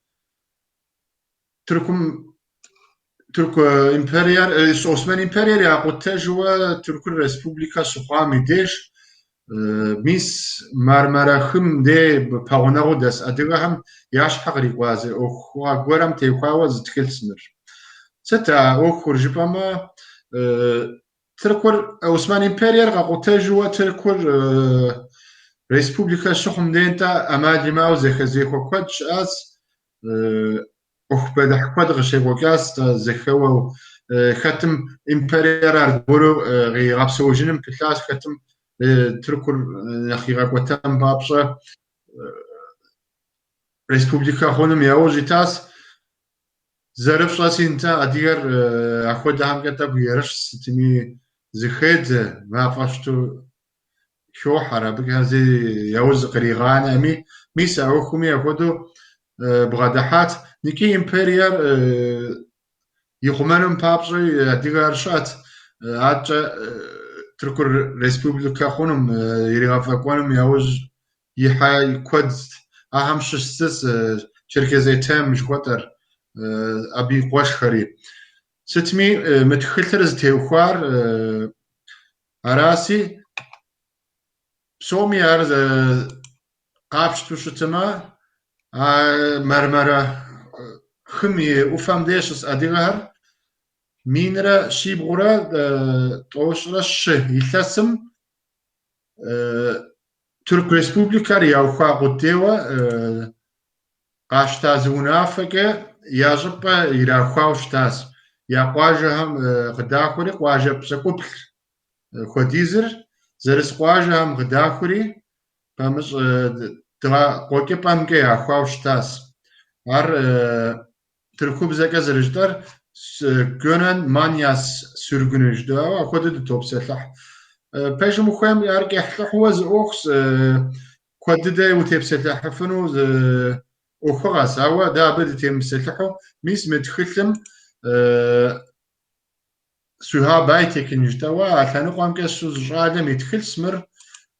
تركو إمبريال عثمان إمبريال يعقد تجوا تركو الريسبوبليكا سخامي ديش ميس مرمرا خم دي باغناغو داس أدغا هم ياش حقري قوازي أخوا قوارم تيقواوا زتخيل سنر ستا أخور جباما تركو عثمان إمبريال يعقد تجوا تركو ريسبوبليكا شخم دينتا أمادي ماو زيخو كوتش أس أخباد حقاد غشيبو كاست زيخو ختم إمبريال أربورو غي غابسو جنم بلاس ختم تركو نخي غاكوتام بابشا ريسبوبليكا خونم ياو جيتاس زرف شاسي انتا أدير أخواد هم كتاب يرش ستمي زيخيد ما فاشتو شو حرابك هذي يوز قريغان أمي ميسا عوكمي ياخدو بغدحات نيكي إمبريال يخمانم بابشي ديغار شات عاجة تركو ريسبوبليكا خونم يرغفاكوانم يوز يحاي كود أهم شستس شركة زي تام مشكوتر أبي قواش خريب ستمي متخلتر زتيوخوار أراسي سومي أرز قابش توشتما مرمرة خمي وفهم ديشس أديغهر مينرا شيبغورا توشرا شه يلاسم ترك ريسبوبليكا رياوخا قديوة قاشتاز ونافقة ياجبا يراوخا وشتاز يقواجه هم غداخوري قواجه بسكوبل خوديزر زرس قواجه هم غداخوري بامش ترا قوكي بامكي أخواو شتاس ار تركوب زكا زرجدار كونن مانياس سürgünüjdü أخوده دي توب سلح باش مخيم يارك يحلح وز أوخس كود دي وتيب سلح فنو وخلاص هو ده بدت يمسلحه ميس متخلم سوها بايتك نجتوا عشان قام كسوز جادم يتخل سمر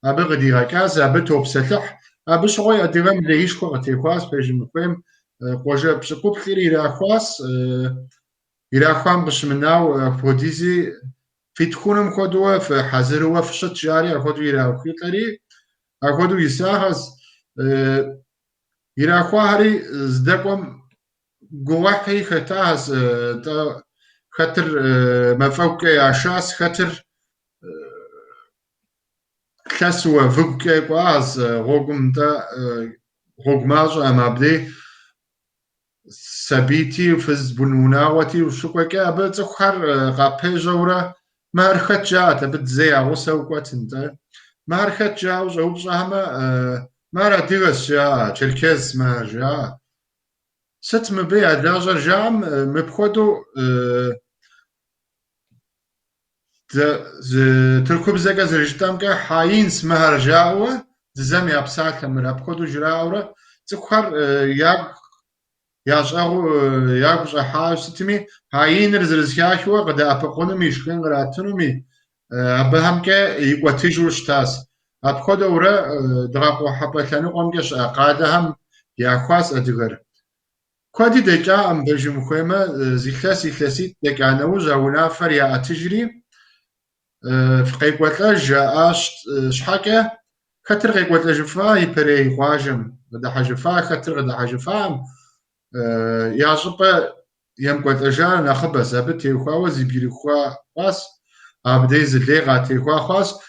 أبي غدي غاكاز أبي توب سلح أبي شوي أديهم ليش قوتي خاص بيجي مفهم قوجة بسكوب خير إلى خاص إلى خام بس مناو فوديزي في تكونم خدوه في حزروا في شط جاري خدوا إلى خيطري خدوا يساهز إلى خاهري زدقهم جواحي ختاز خطر مفوق عشاس خطر كسوة فوق قاز رقم دا رقماج أما بدي سبيتي وفز بنوناوتي وشو كا بتخر قابه جورا ما رخت جات بتزيع وسوقت انت ما رخت جا وجوب جهما ما رديغس جا تركز ما جا ست مبيع داجر جام مبخدو تركو بزاقة زرجتام كا حاين سمهر جاوة زم يابساك من أبخدو جراورة تخر ياغ حاج ستمي حاين رزرزياشوا قد أبقونو ميشكين غراتنومي أبهم كا يقوتيجوش تاس أبخدو ورا دراقو حبتانو قمجش قادهم ياخواس أدغر كوادي دجا أم برجي مخيمة زيخلاسي دجا نوز أو نافر يا أتجري في قيقوتلا جاءش شحكة خطر قيقوتلا جفا يبري خواجم غدا حجفا خطر غدا حجفا يا جبا يم قوتلا جا ناخبا زابت يخوا زيبيري خوا خاص أبدي زلي غاتي خوا خاص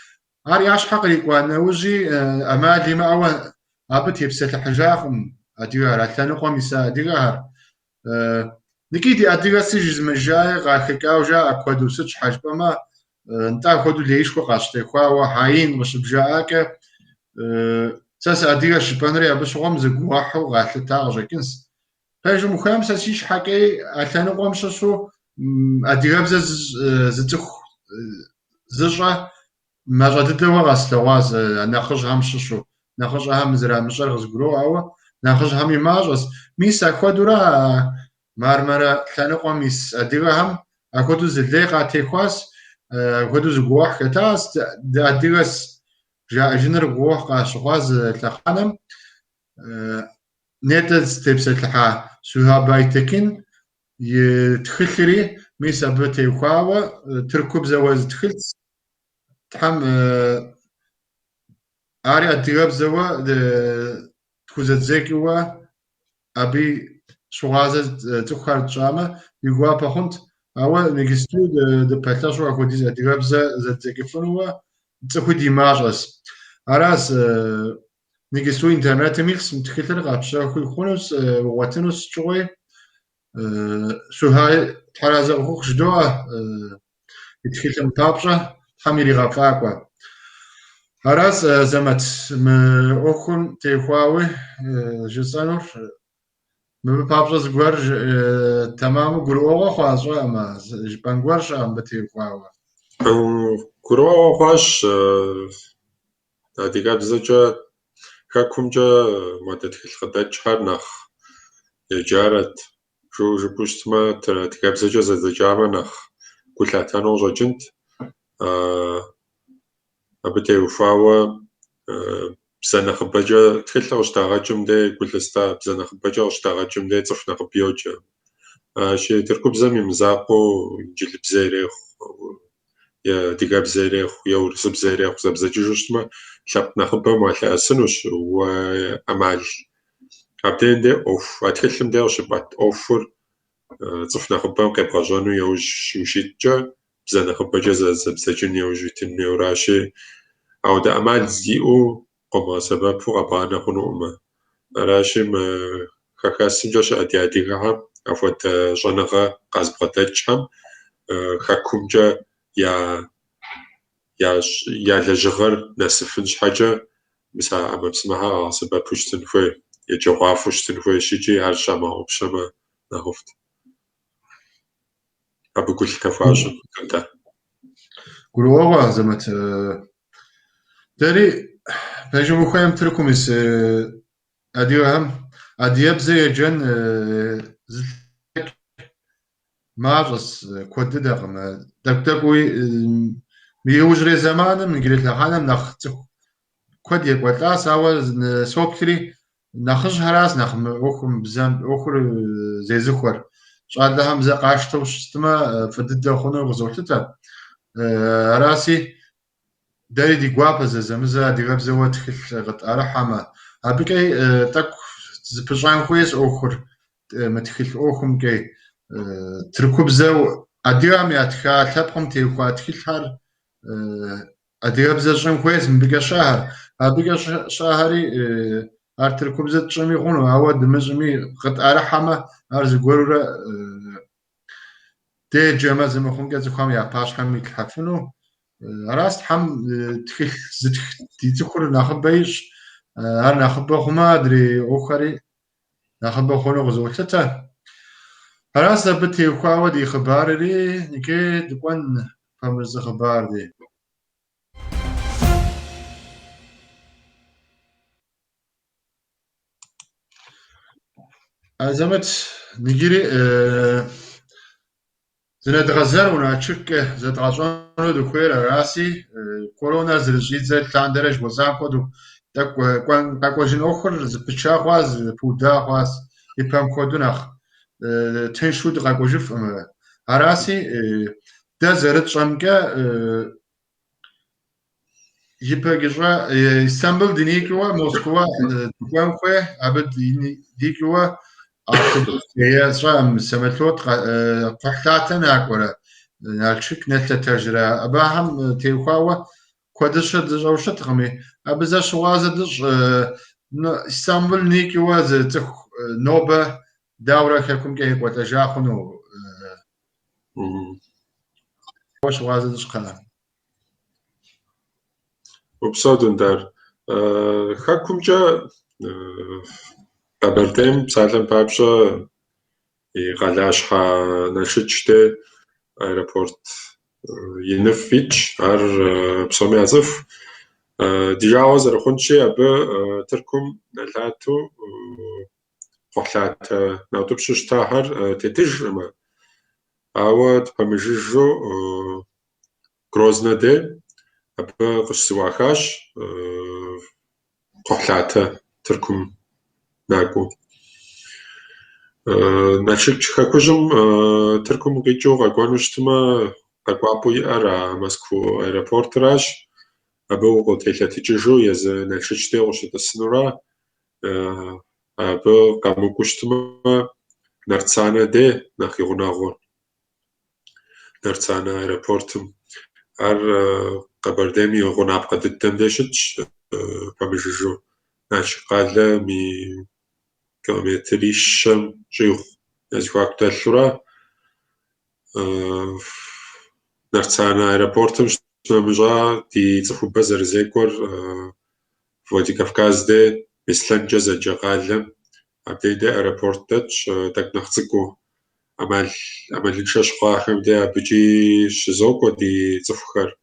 أرياش حق يقوا نوجي أما لما أول أبت يبسط حجاهم أديها رتلانو قميصا أديها نكيدي أديها سيجز مجاي غاخكاو جا أكودو سج حجبا ما انتا خودو ليش كو قاشتي خوا وحاين مش بجاك ساس أديها شبانري أبش غم زقواحو غاثتا غجاكنس فاجو مخام ساسيش حكي أتلانو قمششو أديها بزاز زتخ زجا ما جددوا غاسلواز ناخذ هم ششو ناخذ هم زرا مشر غزغرو أو ناخذ هم يماجس ميسا خدورا مرمرة ثاني قميص أديها هم أخذوا زلقة تخواس أخذوا زقوح كتاس أديهس جا جنر قوح قاشواز تخانم نتز تبسط لها سوها بايتكين يتخلري ميسا بتي خاوة تركب زواز تخلص تحم أري أدياب زوا تخوزت زكوا أبي شغازة تخرج جامة يقوا بخنت أول نجستو د بتلاش وأخذ أدياب زت زكفنوا تأخذ ديماجس أراس نجستو إنترنت ميكس متخلر غابشة خونوس واتنوس شوي شو هاي تحرز أخوك جدوه يتخلر متابشة حميري غافاكوا هراس زمت أخون تيخواوي جسانور مبابجز غورج تمام غلوغو خواجو أما جبانغورش أم بتيخواوي غلوغو خواش أديك بزاجة كاكمجة مادة الخدات شهرناخ جارت شو جبوشت ما أديك بزاجة زجارناخ كلها تانو جنت أبتي وفاوة بزنا خبجة تخلى واشتاغجم دي كلستا بزنا خبجة واشتاغجم دي صفنا خبيوجة شي تركب زمي مزاقو جل بزيريخ يا ديقا بزيريخ يا ورس بزيريخ زبزاجي جوشتما شابنا خبا مالها أسنوش وأمال أبدين دي أوف أتخلم دي وشبات أوفر صفنا خبا وكيبغا جانو يوج وشيتجا بزنا خبجة زبزاجين يوج ويتنو يوراشي أو دا أمال زيئو قما سبب فوق أبانا خنو أما راشم خاكاسم جاش أدياديغا أفوت جانغا قازبغتاجهم خاكم جا يا لجغر نسفنش حاجة مسا أما بسمها سبب بوشتن خوي يجواف وشتن خوي شيجي هالشاما وبشاما نهفت أبو كل كفاشم كنتا غلوغو زمت داري باجو مخيم تركمس أديهم أديبزي يجن مارس كوددغم دكتوي ميوجري زمان من قلت لها نخت كود يقطع سوا سوكري نخش هراس نخم أخم بزم أخر زي زخور شاد لهم زقاشت وشتما فدد خونه وزوجته راسي داري دي قوابة زمزة دي غبزة وتخل غت أرحمة أبيكي تك زبجان خويس أخر متخل أخم كي تركو بزو أديام يتخا تبقم تيوخا تخلها أدياب زجن خويس مبقى شهر أبقى شهري أرتركو بزت جمي غنو أود مجمي غت أرحمة أرز قولوا دي جمع زمخون كذا خام يا باش خام يتحفنو راست حم تخل زت تذكر ناخذ بيش أنا ناخذ بخما أدري أخري ناخذ بخونه غزوتته راست بتي وخاوة دي خبار لي نكيد تكون فمز خبار دي أزمت نجري زند غزر ونأشك زد عشان دكتور راسي كورونا زرجيت زد كان درج وزان كودو تك كوجين أخر زبتشا خواز بودا خواز يبهم كودونخ تنشود غاكوجف راسي ده زرت شمكة يبقى إسطنبول دنيكوا موسكوا دكان خوي عبد ديكوا هي صام سمتلوت قحتاتنا ولا نالشك نتلا تجرا أباهم تيخوا كودش دجوشت غمي أبزا شواز دج إسطنبول نيكوا زت نوبة دورة كلكم كي وتجاخنو واش واز دج قنا وبصادون دار خاكم جا قبلتهم سالم بابشا يغلاش خا نشتشته aeroport ينفيتش ار بسومي عزف ديجاوز رخونشي أبا تركم نلاتو قحلات ناوتوبشش تاهر تتج ما أود بمججو грозно دي أبا قشسواخاش قحلات تركم ناكو ناشك خاكوجم تركم قيجو غاقوانوشتما قاقوابو يأرا مسكو aeroport راش أبا قوتيلا تيجيجو يز ناشك ديغوش تسنورا أبا قاموكوشتما نرتسانا دي ناخي غناغون نرتسانا aeroportم ار قبردامي غناب قد الدمدشج قامججو ناشك قادلا مي كيلومتريش جيوخ يزواك تلورا نرتسانا aeroportم شنامجا دي تفو بزر زيكور فودي كافكاز دي بسلنجا زجا قادلا أبدي aeroport داتش تاك نخزكو عمل نشاش قاحم دي بجي شزوكو دي تفخر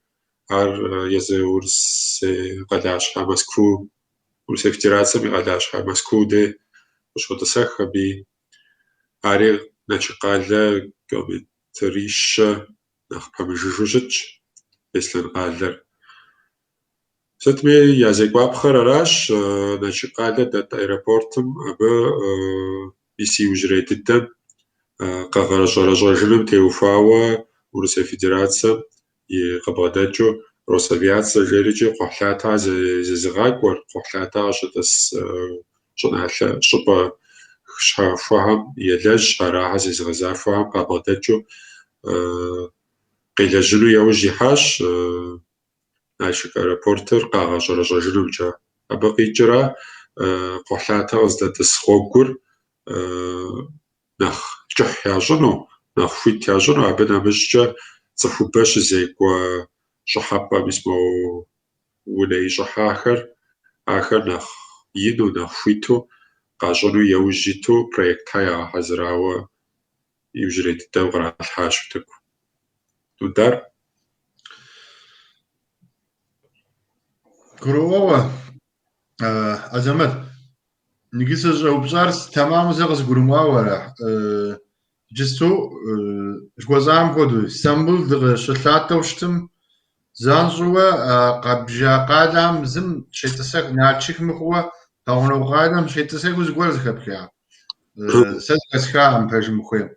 ار يزي ورس قداش مسكو ورس افتراسة قداش مسكو دي وشو تسخ بي اري نشقال كيلومتريش نخ بمجوجج بسلن قادر ستمي يازي قابخر راش نشقال دات aeroportم أبا بيسي وجري ددن قغرجلم تيوفاوا ورس فيدراسة يقبضاتشو روسافياتسا جيريجي قحلاتا زغاكور قحلاتا شتس شناحلا شبا شافهم يلج راها زغزافهم قبضاتشو قيلجلو يوجي حاش ناشك aeroporter قغرجلم جا أبقي جرا قحلاتا وزدت سخوكور نخ جح ياجنو نخ فيت ياجنو أبنا مشجا صفو باش زيكوا شحابا بسمو ولاي جحاخر آخر نخ يدو نخ فيتو قاجنو يوجيتو بريكتايا حزراوا يوجريت الدوغر الحاش تكو دار كرووا أزمت نجيس جوبزارس تمام زغز قرما ورا جستو جوزام كودو اسطنبول دغ شلاتة وشتم زانجوا قبجا قادم زم شيتسك ناتشيك مخوا تاونو قادم شيتسك وزغور زكبكيا سدكسكا ام باج مخويم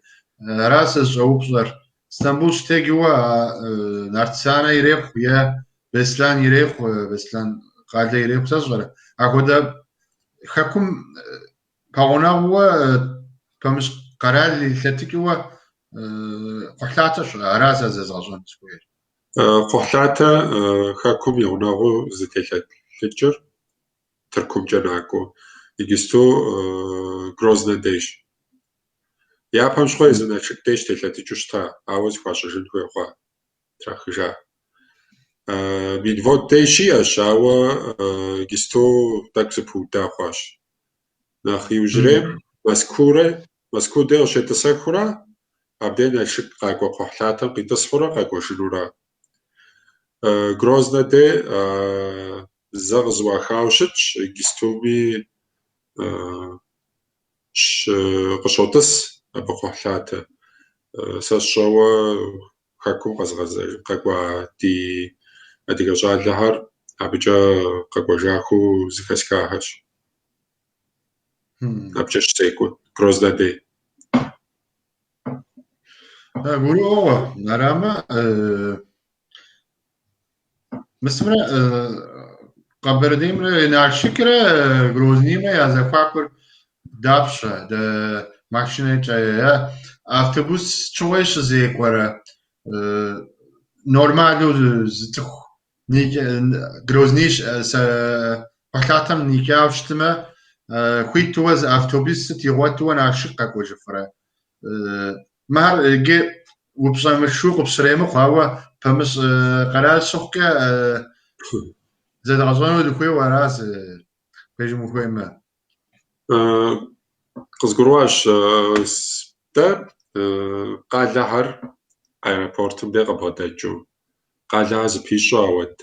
راس جوبزار اسطنبول شتيجوا نارتسانا يريخ يا بسلان يريخ بسلان قاده يريخ سازغرا اخودا حكم باغونا هو فمش قرار اللي ثلاثك هو قحلاتش راس زازغزون سكوير قحلاتا خاكم يوناغو زتيلات لتجر تركم جناكو يجستو грозна ديش يا بامش خوي زناشك ديش تيلات جوشتا عاوز خواشجن خوي خوا تراخجا من فوت ديشي اشاوا يجستو تاك زبوتا خواش ناخي وجريم مسكو ديل شتسخورا ابدين اشك قاقو قحلاتا قيتصخورا قاقو شنورا грозна де زغز وخاوشتش يجستومي قشوتس بقحلاتا ساشوا خاكو قزغز قاقوا دي Адыгэ щӏалэхэр абыкӏэ къэкӏуэжахыу зыхэсхахьэщ. Абыкӏэ щытекӏуэ грозна дей. гурыӏуэгъуэ арамэ мысымрэ къэбэрдеймрэ Налшыкрэ Грозниймрэ я зэхуакуэр дапщэ машинэкӏэ автобус чыгъуей щызекӏуэрэ нормалу зыцӏыху Грозний къухьлъатэм никӏауэ щытымэ хуитууэ зы автобус игъуэтууэ Налшык къэкӏуэжыфрэ махэр иджы упщӏэмышхыу къыпщремыхъу, ауэ пэмыщӏ къэрал щыхъукӏэ зэдгъэщӏэну дыхуейуэ аращ хуежьым ухуеймэ. Къызгурыӏуащ дэ къалэхэр аэропортым де къыбгъэдэкӏыу къалэхэр зыпищӏэу ауэд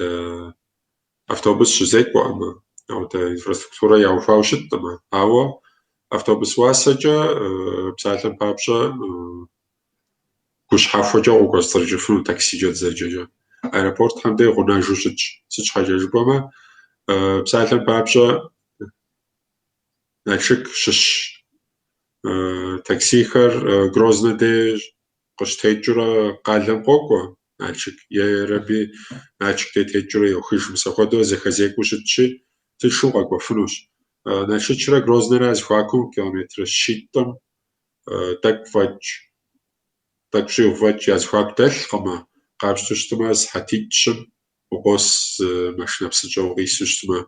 автобус щызекӏуэӏымэ, ауэд инфраструктурэ яухуауэ щытӏымэ, ауэ автобус уасэкӏэ псалъэм папщӏэ гущхьэхуэкӏэ къыкӏуэцӏрыжыфыну таксикӏэ дызэджэкӏэ. Аэропортхэм де гъунэжу щытщ. Сыт щхьэкӏэ жыпӏэмэ, псалъэм папщӏэ Налшык щыщ таксихэр Грозна де къыщытекӏыурэ къалэм къокӏуэ Налшык, ерэби Налшык де текӏыурэ йохыж. Мис апхуэдэу зэхэзекӏуэу щытщи, тыншу къэкӏуэфынущ. Налшычрэ Грознэрэ зыхуакум километр щитӏым тӏэкӏу фӏэкӏ, тӏэкӏу щӏигъу фӏэкӏ я зыхуаку дэлъкъымэ. Къапщтэу щытымэ, сыхьэтитӏ-щым укъос машинэ псынщӏэ укъису щытымэ.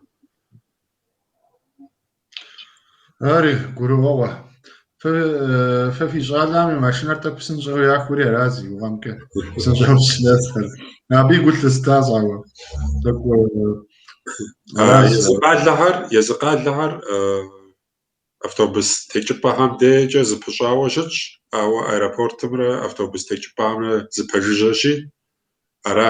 Ари гурыӏуэгъуэ. Фэ фи щӏалэм и машинэр тӏэкӏу псынщӏэу яхуэри арази угъэмкӏэ псынщӏэу щылэсхэр. Абы и гу лъыстащ ауэ. Езы къалэхэр автобус текӏыпӏэхэм дежкӏэ зыпыщӏауэ щытщ, ауэ аэропортымрэ автобус текӏыпӏэмрэ зыпэжыжьэщи, ара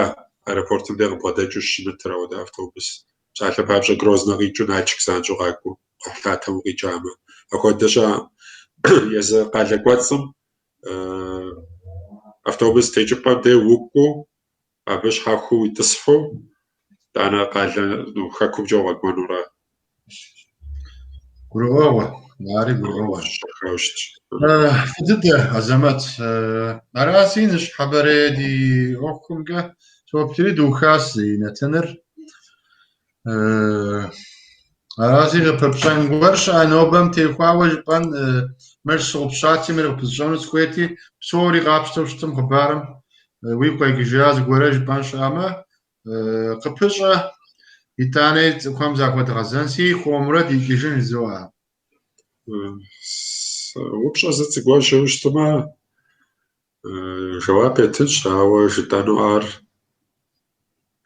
аэропортым де къыбгъэдэкӏыу щымытыр ауэдэ автобус. Псалъэм папщӏэ Грознэ къикӏыу Налшык занщӏэу къакӏуэу къухьлъатэм укъикӏамэ. Апхуэдэ щыӏэ езы къалэ кӏуэцӏым автобус текӏыпӏэм де укӏуэу, абы щхьэхуэу уитӏысхьу, итӏанэ къалэ хэкумчӏэ укъэкӏуэнура. гурыӏуэгъуэ. Ари гурыӏуэгъуэ. Фӏы дыдэ Азэмэт. Арази ныщхьэбэрей ди ӏуэхумчӏэ соплъри дыухащ зи нэтыныр. Арази къыпыпщӏэн гуэр щыӏэ нобэм техуауэ жыпӏэн мыр щыгъупщати, мыр къыпызыщӏэну сыхуейти, псори къапщтэу щытым хъыбарым уигу къекӏыжа зыгуэрэ жыпӏэн щыӏэмэ, къыпыщӏэ, итӏани цӏыхухэм захуэдгъэзэн си хуэмурэ дикӏыжын жызоӏэ. Упщӏэ зы цӏыкӏуэр щыӏэу щытымэ, жэуап етынщ, ауэ жытӏэну ар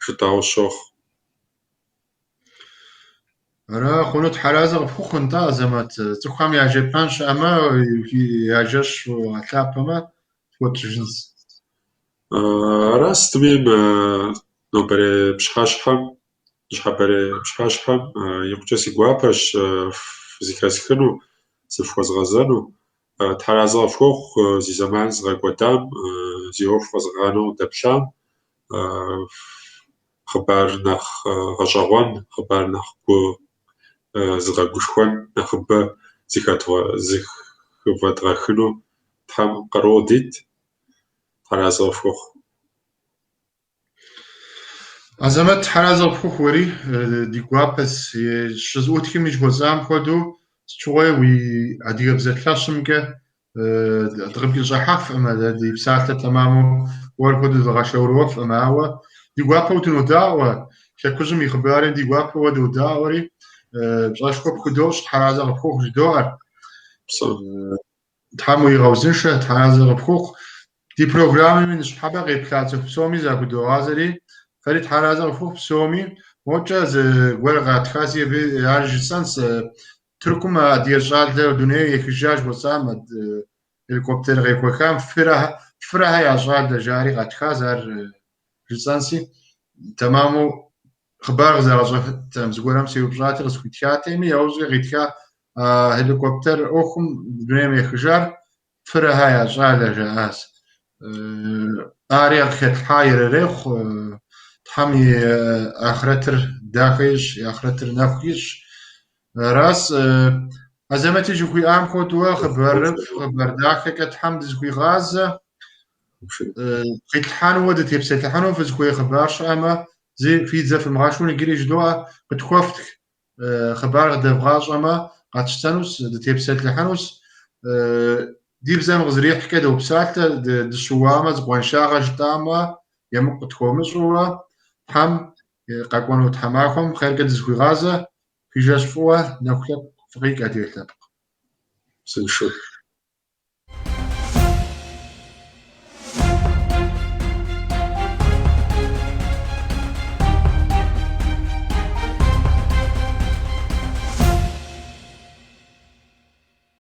жытӏауэ щохъу. Ара хъуну тхьэразэ къыпхухъунтӏэ Азэмэт. Цӏыхухэм я жепӏэн щыӏэмэ, я жэщ гъэлъапэмэ, тхуэтщӏыжынщ. Ара сытми нобэрей пщыхьэщхьэм, ныщхьэбэрей пщыхьэщхьэм икъукӏэ си гуапэщ зыхэсхыну зыфхуэзгъэзэну тхьэразэ фхуэхъу зи зэман зыгъэкӏуэдам зи ӏуэху фӏэзгъанэу дэплъам хъыбар нэхъ гъэщӏэгъуэн хъыбар нэхъ гу зыгъэгушхуэн нэхъыбэ зыхыфӏэдгъэхыну Тхьэм къару дит тхьэразэ фхуэхъу. Азэмэт тхьэразэ фхуэхъу уэри ди гуапэс щызӏутхым и жыхуэзӏам хуэдэу сщыгъуей уи адыгэбзэ лъэщымкӏэ дыкъыпкӏищӏыхьэфӏмэ, ди псалъэ тэмэму уэр хуэдэу зыгъэшэурыуэфӏмэ, ауэ ди гуапэу дынодаӏуэ, лъэкъужьым и хъыбарым ди гуапэу уэ додаӏуэри пщӏэшхуэ пхудощ тхьэразэ къыпхуэхъу жыдоӏэр. Тхьэм уигъэузыншэ тхьэразэ къыпхуэхъу. Ди программэми ныщхьэбэ къеплъа цӏыху псоми захудогъуазэри фэри тхьэразэ къыпхуэхъу псоми мокӏэ зыгуэр къатхази ар жысӏэнщ. Тыркум адыгэ щӏалэ дунейм ехыжа жыхуэсӏам геликоптер къекӏуэхам фырыхьэ я щӏалэ жари къатхаз ар жысӏэнси тэмэму хъыбар къызэращӏэхыт зыгуэрым сеупщӏати къысхуитхатеми яужьи къитха геликоптер ӏуэхум дунейм ехыжар фырыхьэ я щӏалэ жаӏащ. Ари къыхетлъхьа ерэрехъу. Тхьэм и ахъырэтыр дахэ ищӏ, и ахъырэтыр нэху ищӏ. Аращ азэмэти жыхуиӏам хуэдэуэ хъыбар дахэкӏэ Тхьэм дызыхуигъазэ, къитлъхьэнууэ дытепсэлъыхьыну фызыхуей хъыбар щыӏэмэ зи фи дзэ фымыгъэшхыу иджыри жыдоӏэ къытхуэфтх. Хъыбар къыдэвгъащӏэмэ къэтщтэнущ, дытепсэлъыхьынущ. Ди бзэм къызэрихькӏэ доупсалъэ, дыщыуамэ, зыкъуэншагъэ жытӏамэ, емыкъу къытхуэмыщӏууэ Тхьэм къэкӏуэну тхьэмахуэм хъеркӏэ дызыхуигъазэ, фи жэщ фӏыуэ нэху лъэпкъ фыкъикӏ адыгэ лъэпкъ. Сыншыт.